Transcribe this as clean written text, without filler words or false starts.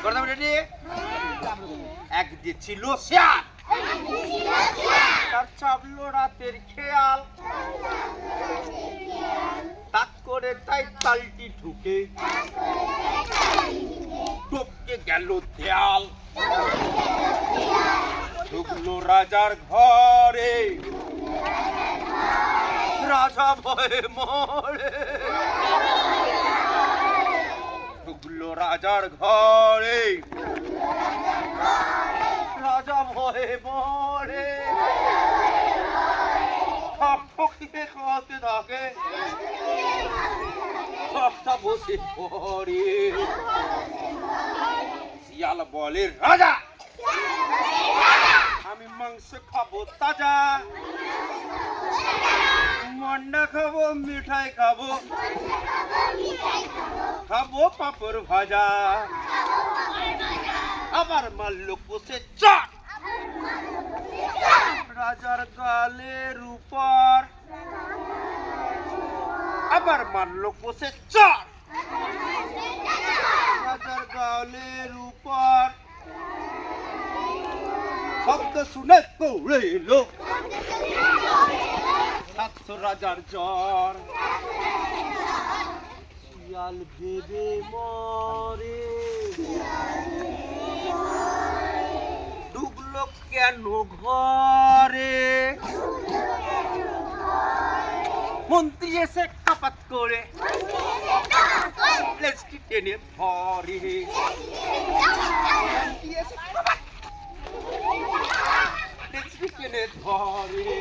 করতাম রেডি এক যে ছিল শিয়াল তার চাবলো রাতের খেয়াল তাক করে তাই তালটি ঢুকে টপকে গেল দেয়াল ঢুকলো রাজার ঘরে রাজা ভয়ে মরে ঢুকলো রাজার ঘরে রাজা ভয়ে মরে ঠকঠকিয়ে খাওয়াতে থাকে ঠকটা বসে পড়ে শিয়াল বলে রাজা আমি মাংস খাবো তাজা মন্ডা খাবো মিঠাই খাবো খাবো পাপড় ভাজা আবার মারলো কষে চট রাজার গালের উপর আবার মারলো কষে চট রাজার গালের উপর শব্দ শুনে দৌড়ে এলো 700 রাজার জ্বর শিয়াল ভেবে মরে ডুবলো কেন ঘরে মন্ত্রী এসে কাপাত করে লেজটি টেনে ধরে লেজটি টেনে ধরে